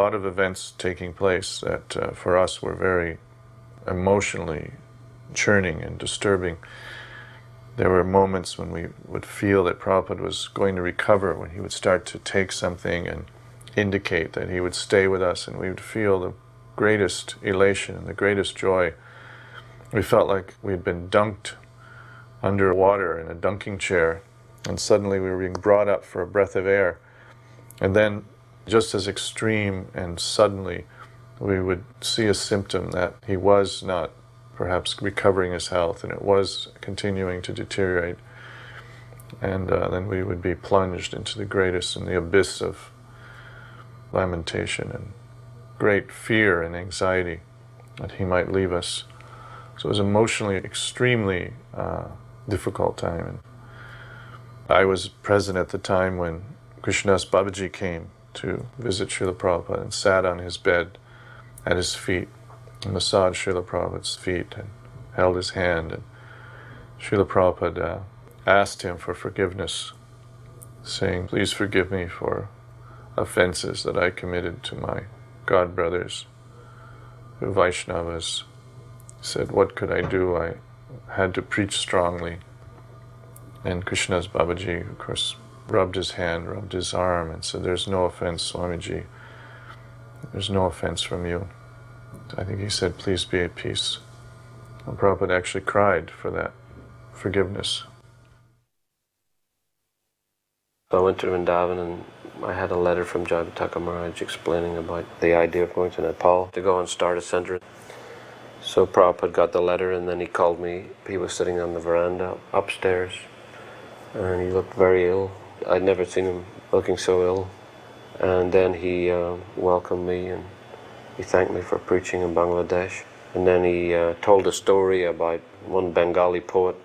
lot of events taking place that for us were very emotionally churning and disturbing. There were moments when we would feel that Prabhupada was going to recover, when he would start to take something and indicate that he would stay with us, and we would feel the greatest elation and the greatest joy. We felt like we had been dunked under water in a dunking chair, and suddenly we were being brought up for a breath of air. And then, just as extreme and suddenly, we would see a symptom that he was not perhaps recovering his health, and it was continuing to deteriorate. And then we would be plunged into the greatest, in the abyss of lamentation and great fear and anxiety that he might leave us. So it was emotionally extremely difficult time. And I was present at the time when Krishnadas Babaji came to visit Srila Prabhupada and sat on his bed at his feet, and massaged Srila Prabhupada's feet and held his hand. And Srila Prabhupada asked him for forgiveness, saying, "Please forgive me for offenses that I committed to my God brothers, the Vaishnavas." He said, "What could I do? I had to preach strongly." And Krishnadas Babaji, of course, rubbed his hand, rubbed his arm, and said, "There's no offense, Swamiji. There's no offense from you." I think he said, "Please be at peace." And Prabhupada actually cried for that forgiveness. I went to Vrindavan and I had a letter from Jayapataka Maharaj explaining about the idea of going to Nepal to go and start a center. So Prabhupada got the letter, and then he called me. He was sitting on the veranda upstairs and he looked very ill. I'd never seen him looking so ill. And then he welcomed me and he thanked me for preaching in Bangladesh. And then he told a story about one Bengali poet,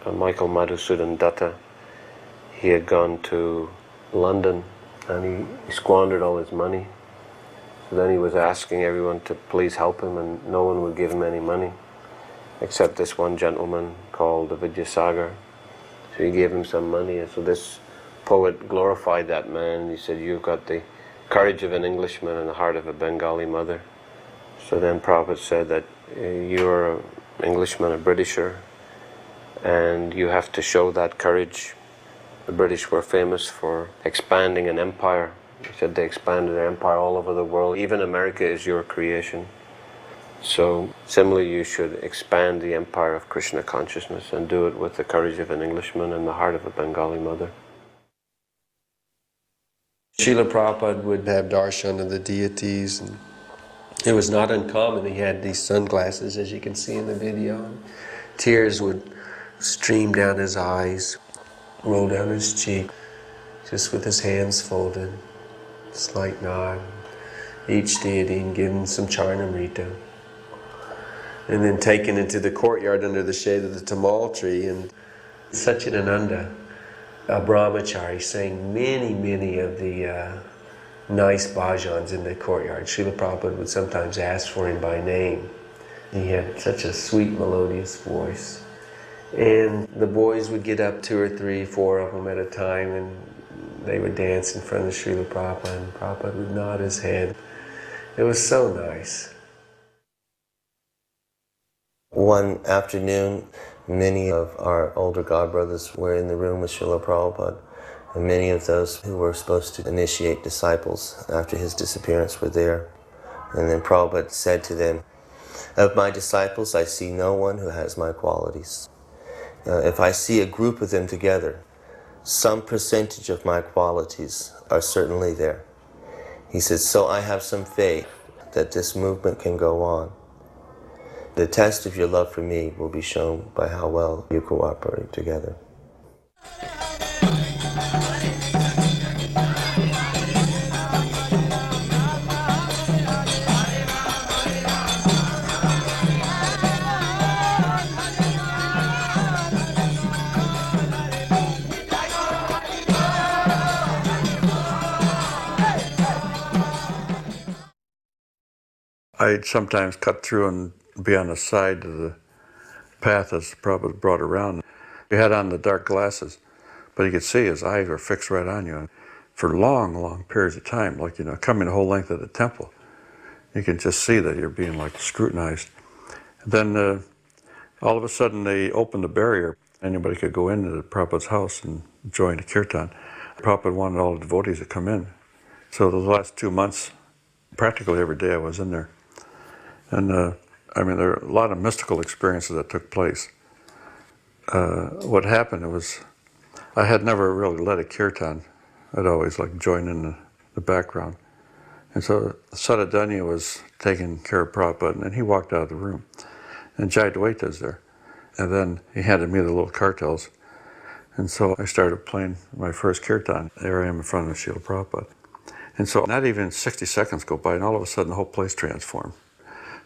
Michael Madhusudan Datta. He had gone to London and he squandered all his money. So then he was asking everyone to please help him, and no one would give him any money except this one gentleman called Vidyasagar. So he gave him some money, and so this poet glorified that man. He said, "You've got the courage of an Englishman and the heart of a Bengali mother." So then Prabhupada said that you're an Englishman, a Britisher, and you have to show that courage. The British were famous for expanding an empire. He said they expanded their empire all over the world. Even America is your creation. So similarly, you should expand the empire of Krishna consciousness and do it with the courage of an Englishman and the heart of a Bengali mother. Srila Prabhupada would have darshan of the deities, and it was not uncommon. He had these sunglasses, as you can see in the video. Tears would stream down his eyes, roll down his cheek, just with his hands folded, slight nod. Each deity and given some charnamrita. And then taken into the courtyard under the shade of the tamal tree, and Satchidananda, a brahmachari, sang many of the nice bhajans in the courtyard. Srila Prabhupada would sometimes ask for him by name. He had such a sweet, melodious voice. And the boys would get up, 2 or 3, 4 of them at a time, and they would dance in front of Srila Prabhupada, and Prabhupada would nod his head. It was so nice. One afternoon, many of our older godbrothers were in the room with Srila Prabhupada, and many of those who were supposed to initiate disciples after his disappearance were there. And then Prabhupada said to them, "Of my disciples, I see no one who has my qualities. If I see a group of them together, some percentage of my qualities are certainly there." He said, "So I have some faith that this movement can go on. The test of your love for me will be shown by how well you cooperate together." I'd sometimes cut through and be on the side of the path as Prabhupada brought around. He had on the dark glasses, but you could see his eyes were fixed right on you. for long, long periods of time, like, coming the whole length of the temple. You can just see that you're being like scrutinized. And then all of a sudden they opened the barrier. Anybody could go into the Prabhupada's house and join the kirtan. Prabhupada wanted all the devotees to come in. So the last 2 months, practically every day I was in there. And there are a lot of mystical experiences that took place. What happened was, I had never really led a kirtan. I'd always joined in the background. And so Sadadanya was taking care of Prabhupada, and then he walked out of the room. And Jayadvaita's there. And then he handed me the little cartels. And so I started playing my first kirtan. There I am in front of Srila Prabhupada. And so not even 60 seconds go by, and all of a sudden the whole place transformed.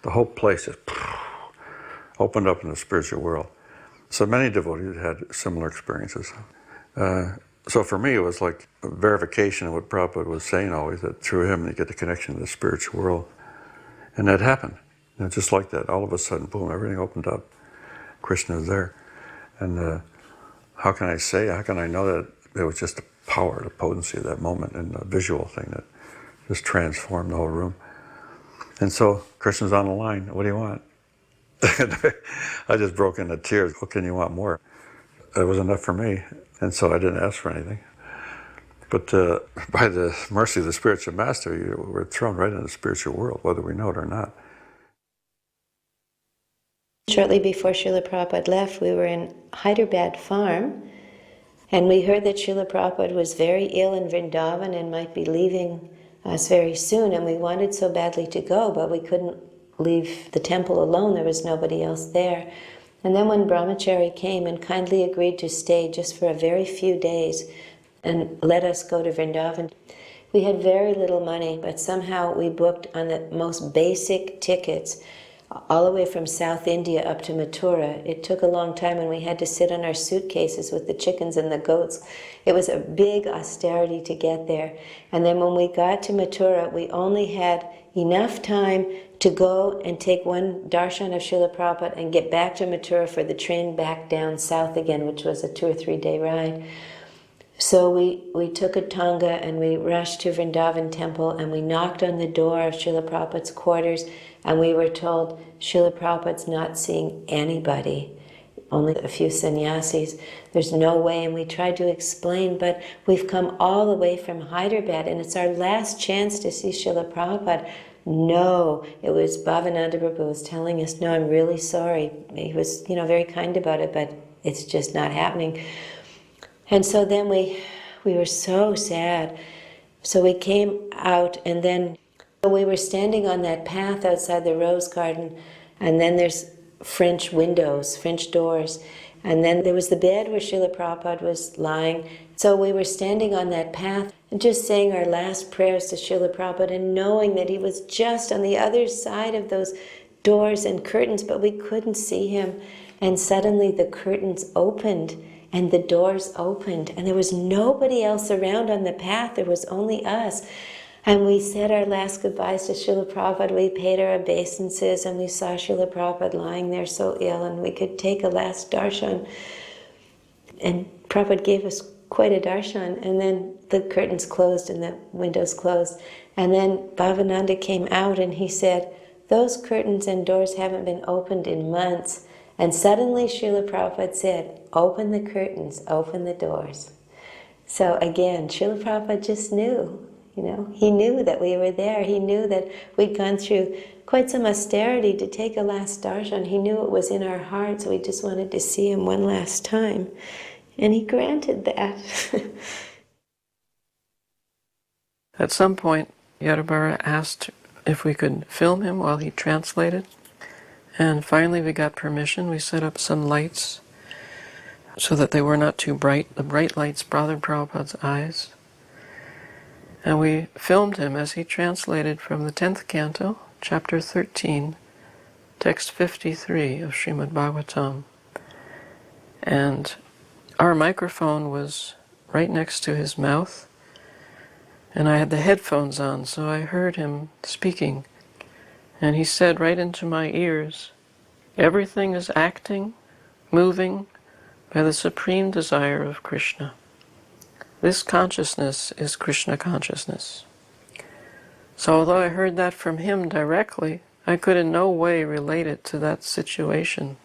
The whole place just opened up in the spiritual world. So many devotees had similar experiences. So for me, it was like a verification of what Prabhupada was saying always, that through him you get the connection to the spiritual world. And that happened. Just like that, all of a sudden, boom, everything opened up. Krishna is there. And how can I know that it was just the power, the potency of that moment, and the visual thing that just transformed the whole room. And so Krishna's on the line. What do you want? I just broke into tears. What can you want more? It was enough for me, and so I didn't ask for anything. But by the mercy of the spiritual master, we're thrown right into the spiritual world, whether we know it or not. Shortly before Srila Prabhupada left, we were in Hyderabad farm, and we heard that Srila Prabhupada was very ill in Vrindavan and might be leaving us very soon, and we wanted so badly to go, but we couldn't leave the temple alone. There was nobody else there. And then when Brahmachari came and kindly agreed to stay just for a very few days and let us go to Vrindavan, we had very little money, but somehow we booked on the most basic tickets all the way from South India up to Mathura. It took a long time, and we had to sit on our suitcases with the chickens and the goats. It was a big austerity to get there. And then when we got to Mathura, we only had enough time to go and take one darshan of Srila Prabhupada and get back to Mathura for the train back down south again, which was a 2 or 3 day ride. So we took a tanga and we rushed to Vrindavan temple, and we knocked on the door of Srila Prabhupada's quarters, and we were told, Srila Prabhupada's not seeing anybody, only a few sannyasis. There's no way. And we tried to explain, but we've come all the way from Hyderabad, and it's our last chance to see Srila Prabhupada. No, it was Bhavananda Prabhu was telling us, no, I'm really sorry. He was, very kind about it, but it's just not happening. And so then we were so sad. So we came out, and then we were standing on that path outside the rose garden, and then there's French windows, French doors, and then there was the bed where Srila Prabhupada was lying. So we were standing on that path and just saying our last prayers to Srila Prabhupada, and knowing that he was just on the other side of those doors and curtains, but we couldn't see him. And suddenly the curtains opened, and the doors opened, and there was nobody else around on the path. There was only us. And we said our last goodbyes to Srila Prabhupada. We paid our obeisances, and we saw Srila Prabhupada lying there so ill, and we could take a last darshan. And Prabhupada gave us quite a darshan, and then the curtains closed and the windows closed. And then Bhavananda came out, and he said, those curtains and doors haven't been opened in months. And suddenly Srila Prabhupada said, open the curtains, open the doors. So again, Srila Prabhupada just knew. He knew that we were there. He knew that we'd gone through quite some austerity to take a last darshan. He knew it was in our hearts. We just wanted to see him one last time. And he granted that. At some point, Yadabara asked if we could film him while he translated. And finally we got permission. We set up some lights so that they were not too bright. The bright lights bothered Prabhupada's eyes. And we filmed him as he translated from the 10th canto, chapter 13, text 53 of Srimad Bhagavatam. And our microphone was right next to his mouth, and I had the headphones on, so I heard him speaking. And he said right into my ears, everything is acting, moving by the supreme desire of Krishna. This consciousness is Krishna consciousness. So although I heard that from him directly, I could in no way relate it to that situation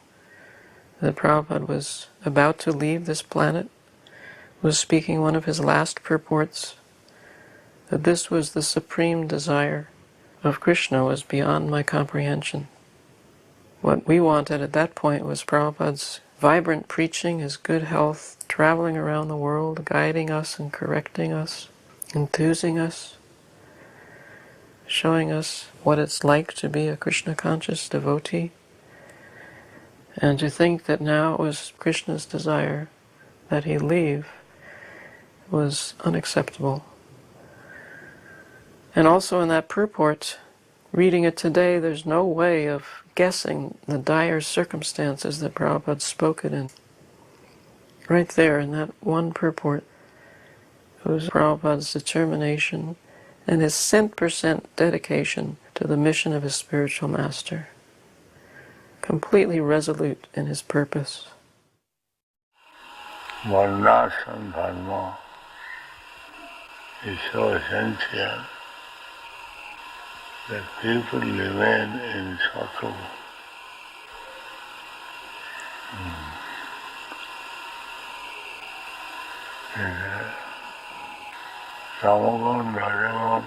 that Prabhupada was about to leave this planet, was speaking one of his last purports, that this was the supreme desire of Krishna was beyond my comprehension. What we wanted at that point was Prabhupada's vibrant preaching, his good health, traveling around the world, guiding us and correcting us, enthusing us, showing us what it's like to be a Krishna-conscious devotee. And to think that now it was Krishna's desire that he leave was unacceptable. And also in that purport, reading it today, there's no way of guessing the dire circumstances that Prabhupada spoke it in. Right there in that one purport, it was Prabhupada's determination and his 100% dedication to the mission of his spiritual master. Completely resolute in his purpose. Varnashram dharma is so essential that people remain in Sattva. Tamagun, Rajagun,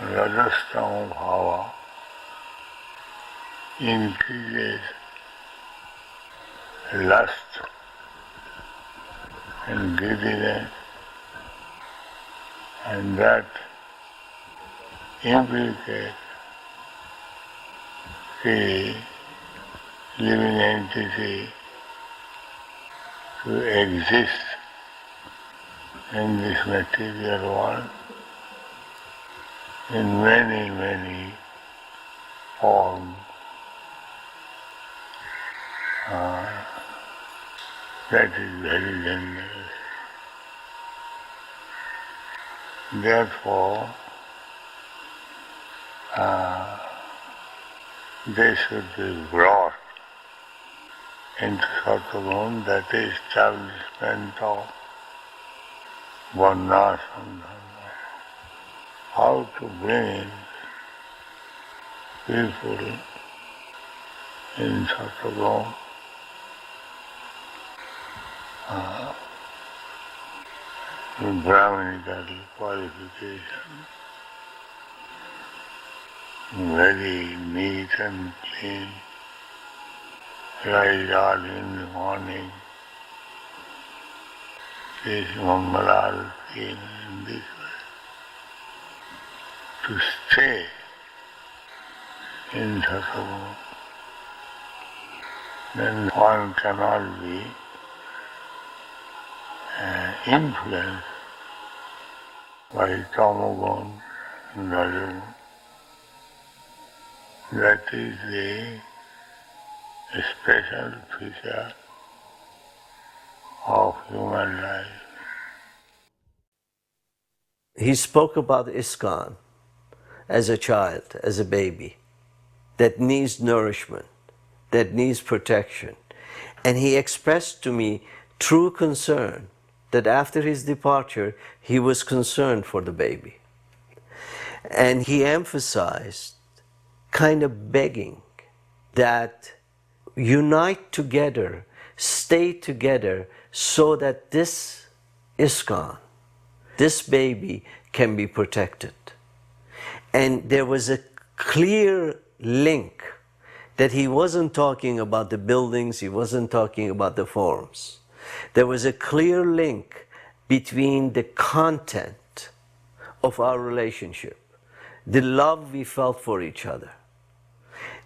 Rajastama Bhava increases lust and greediness, and that implicates the living entity to exist in this material world in many, many forms. That is very dangerous. Therefore, they should be brought into Sattva, that is establishment of Varnashram Dharma. How to bring people in Sattva, with Brahminical qualification, very neat and clean, rise early in the morning, this Mangalarati in this way, to stay in Sattva, then one cannot be influenced by Tamagun and Rajagun. That is the special feature of human life. He spoke about ISKCON as a child, as a baby, that needs nourishment, that needs protection. And he expressed to me true concern that after his departure, he was concerned for the baby. And he emphasized, kind of begging, that unite together, stay together, so that this ISKCON, this baby, can be protected. And there was a clear link that he wasn't talking about the buildings, he wasn't talking about the forms. There was a clear link between the content of our relationship, the love we felt for each other,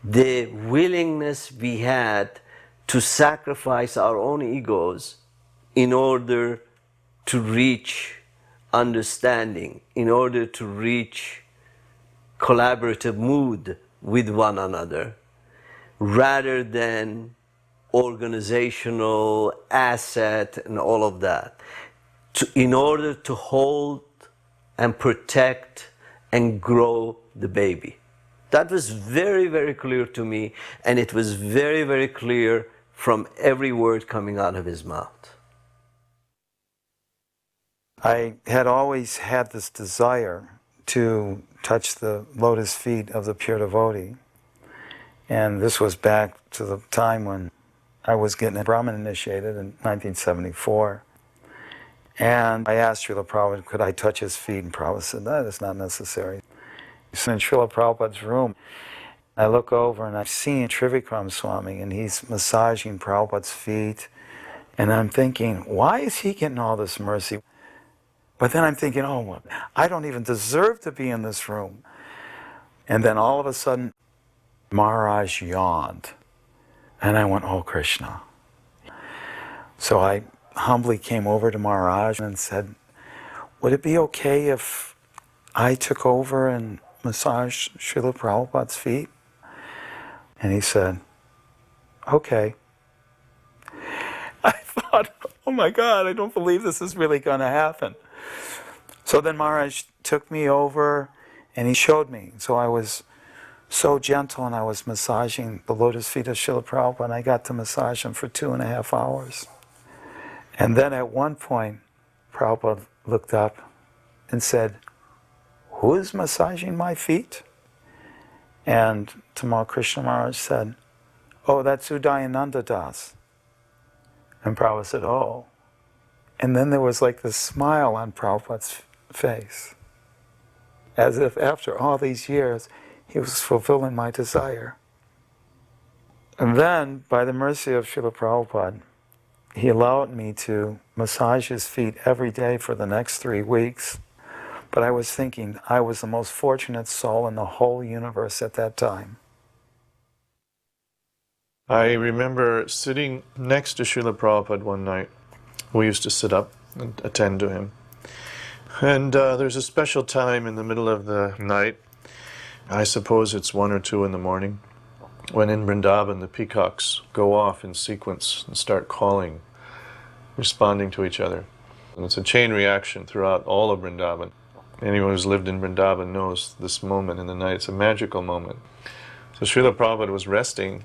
the willingness we had to sacrifice our own egos in order to reach understanding, in order to reach collaborative mood with one another, rather than organizational asset and all of that, in order to hold and protect and grow the baby. That was very, very clear to me, and it was very, very clear from every word coming out of his mouth. I had always had this desire to touch the lotus feet of the pure devotee. And this was back to the time when I was getting a Brahmin initiated in 1974. And I asked Srila Prabhupada, could I touch his feet? And Prabhupada said, that is not necessary. So in Srila Prabhupada's room, I look over and I've seen Trivikram Swami, and he's massaging Prabhupada's feet. And I'm thinking, why is he getting all this mercy? But then I'm thinking, oh, well, I don't even deserve to be in this room. And then all of a sudden, Maharaj yawned. And I went, oh, Krishna. So I humbly came over to Maharaj and said, would it be okay if I took over and massaged Srila Prabhupada's feet? And he said, okay. I thought, oh my God, I don't believe this is really going to happen. So then Maharaj took me over and he showed me. So I was so gentle and I was massaging the lotus feet of Srila Prabhupada, and I got to massage them for 2.5 hours. And then at one point, Prabhupada looked up and said, who is massaging my feet? And Tamal Krishna Maharaj said, oh, that's Udayananda Das. And Prabhupada said, oh. And then there was like this smile on Prabhupada's face, as if after all these years, he was fulfilling my desire. And then, by the mercy of Srila Prabhupada, he allowed me to massage his feet every day for the next 3 weeks. But I was thinking, I was the most fortunate soul in the whole universe at that time. I remember sitting next to Srila Prabhupada one night. We used to sit up and attend to him. And there's a special time in the middle of the night, I suppose it's 1 or 2 in the morning, when in Vrindavan the peacocks go off in sequence and start calling, responding to each other. And it's a chain reaction throughout all of Vrindavan. Anyone who's lived in Vrindavan knows this moment in the night. It's a magical moment. So Srila Prabhupada was resting.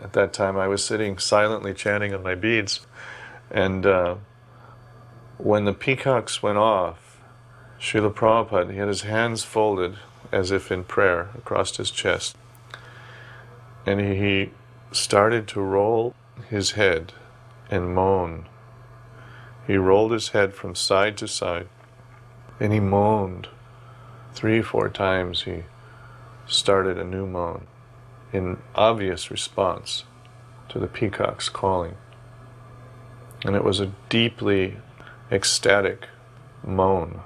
At that time I was sitting silently chanting on my beads. And when the peacocks went off, Srila Prabhupada, he had his hands folded as if in prayer across his chest. And he started to roll his head and moan. He rolled his head from side to side and he moaned 3-4 times. He started a new moan in obvious response to the peacocks calling. And it was a deeply ecstatic moan.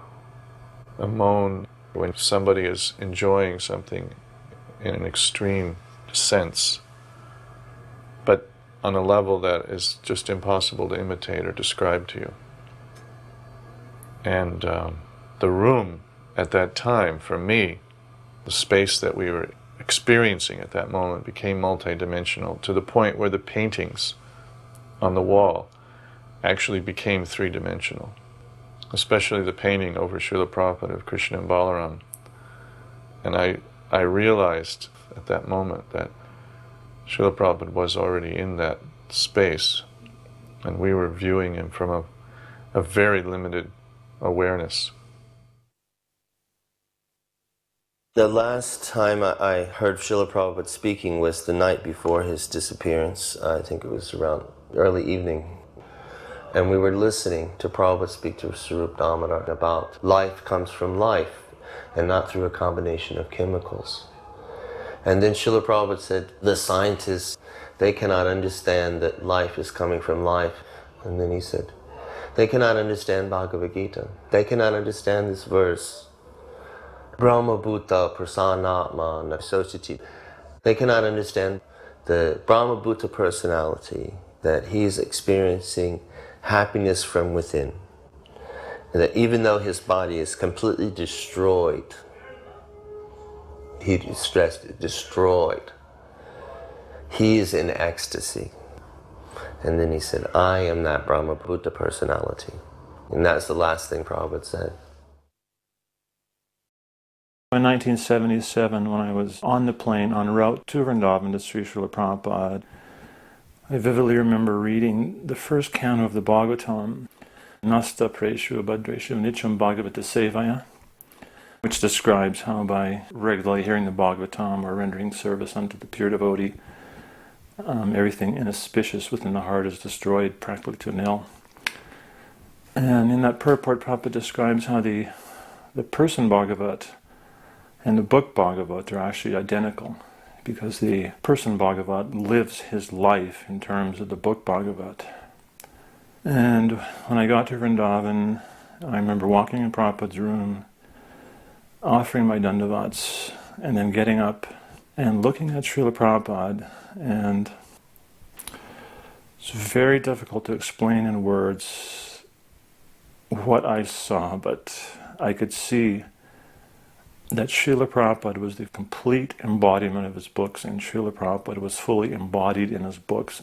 A moan when somebody is enjoying something in an extreme sense, but on a level that is just impossible to imitate or describe to you. And the room at that time, for me, the space that we were experiencing at that moment became multidimensional, to the point where the paintings on the wall actually became 3-dimensional. Especially the painting over Srila Prabhupada of Krishna and Balaram. And I realized at that moment that Srila Prabhupada was already in that space, and we were viewing him from a very limited awareness. The last time I heard Srila Prabhupada speaking was the night before his disappearance. I think it was around early evening. And we were listening to Prabhupada speak to Swarup Damodar about life comes from life and not through a combination of chemicals. And then Srila Prabhupada said, the scientists, they cannot understand that life is coming from life. And then he said, they cannot understand Bhagavad Gita. They cannot understand this verse. Brahma Bhuta Prasanatma Nasosati. They cannot understand the Brahma Bhuta personality, that he is experiencing happiness from within. And that even though his body is completely destroyed, he stressed destroyed, he is in ecstasy. And then he said, I am that Brahma Bhuta personality. And that's the last thing Prabhupada said. In 1977, when I was on the plane en route to Vrindavan to Sri Srila Prabhupada, I vividly remember reading the first canto of the Bhagavatam, Nasta Preshu Bhadreshu Nityam Bhagavata Sevaya, which describes how by regularly hearing the Bhagavatam or rendering service unto the pure devotee, everything inauspicious within the heart is destroyed practically to nil. And in that purport, Prabhupada describes how the person Bhagavat and the book Bhagavat are actually identical, because the person Bhagavat lives his life in terms of the book Bhagavat. And when I got to Vrindavan, I remember walking in Prabhupada's room, offering my dandavats, and then getting up and looking at Srila Prabhupada, and it's very difficult to explain in words what I saw, but I could see that Srila Prabhupada was the complete embodiment of his books, and Srila Prabhupada was fully embodied in his books.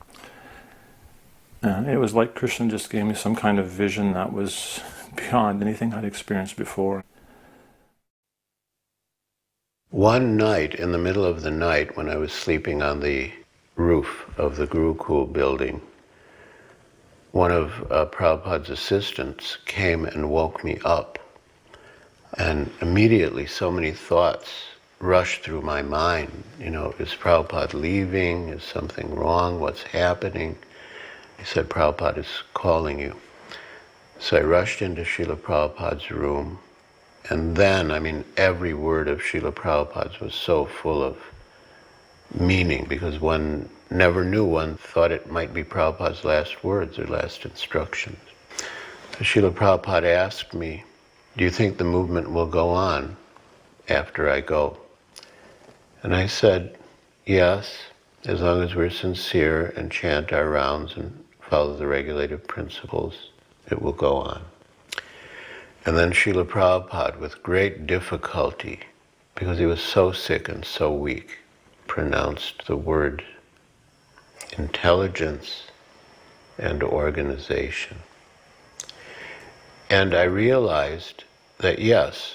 It was like Krishna just gave me some kind of vision that was beyond anything I'd experienced before. One night, in the middle of the night, when I was sleeping on the roof of the Gurukul building, one of Prabhupada's assistants came and woke me up. And immediately so many thoughts rushed through my mind. You know, is Prabhupada leaving? Is something wrong? What's happening? He said, Prabhupada is calling you. So I rushed into Srila Prabhupada's room. And then, every word of Srila Prabhupada's was so full of meaning, because one never knew. One thought it might be Prabhupada's last words or last instructions. So Srila Prabhupada asked me, do you think the movement will go on after I go? And I said, yes, as long as we're sincere and chant our rounds and follow the regulative principles, it will go on. And then Srila Prabhupada, with great difficulty, because he was so sick and so weak, pronounced the word intelligence and organization. And I realized that yes,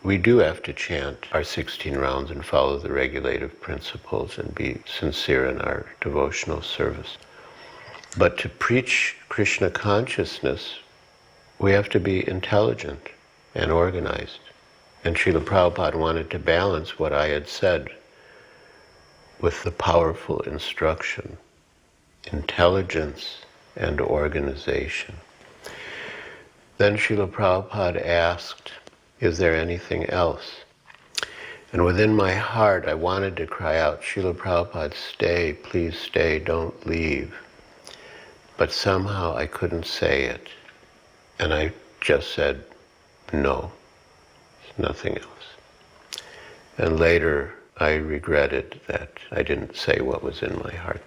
we do have to chant our 16 rounds and follow the regulative principles and be sincere in our devotional service. But to preach Krishna consciousness, we have to be intelligent and organized. And Srila Prabhupada wanted to balance what I had said with the powerful instruction, intelligence and organization. Then Srila Prabhupada asked, is there anything else? And within my heart, I wanted to cry out, Srila Prabhupada, stay, please stay, don't leave. But somehow I couldn't say it. And I just said, no, nothing else. And later I regretted that I didn't say what was in my heart.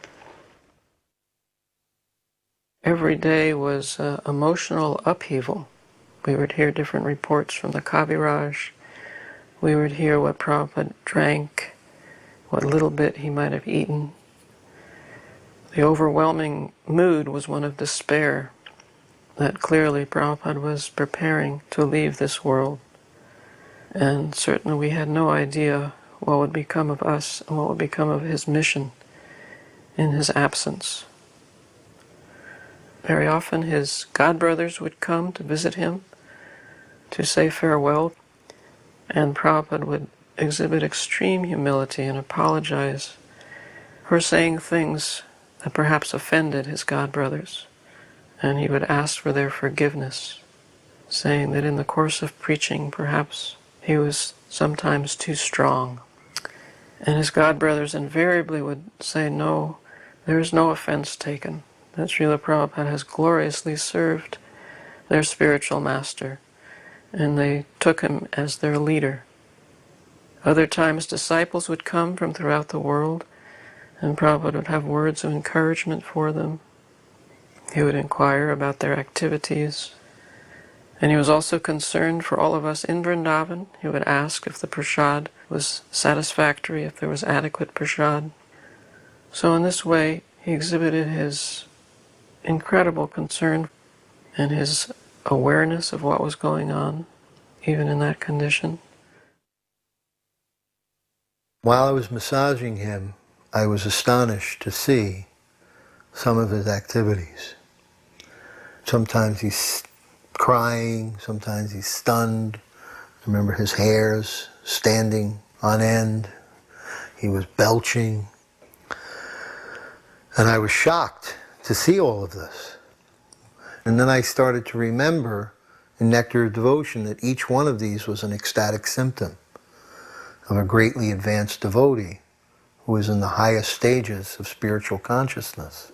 Every day was emotional upheaval. We would hear different reports from the Kaviraj. We would hear what Prabhupada drank, what little bit he might have eaten. The overwhelming mood was one of despair, that clearly Prabhupada was preparing to leave this world. And certainly we had no idea what would become of us and what would become of his mission in his absence. Very often his godbrothers would come to visit him, to say farewell, and Prabhupada would exhibit extreme humility and apologize for saying things that perhaps offended his godbrothers. And he would ask for their forgiveness, saying that in the course of preaching, perhaps he was sometimes too strong. And his godbrothers invariably would say, no, there is no offense taken, that Srila Prabhupada has gloriously served their spiritual master, and they took him as their leader. Other times disciples would come from throughout the world, and Prabhupada would have words of encouragement for them. He would inquire about their activities. And he was also concerned for all of us in Vrindavan. He would ask if the prasad was satisfactory, if there was adequate prasad. So in this way, he exhibited his incredible concern and his awareness of what was going on, even in that condition. While I was massaging him, I was astonished to see some of his activities. Sometimes he crying, sometimes he's stunned. I remember his hairs standing on end. He was belching. And I was shocked to see all of this. And then I started to remember in Nectar of Devotion that each one of these was an ecstatic symptom of a greatly advanced devotee who is in the highest stages of spiritual consciousness.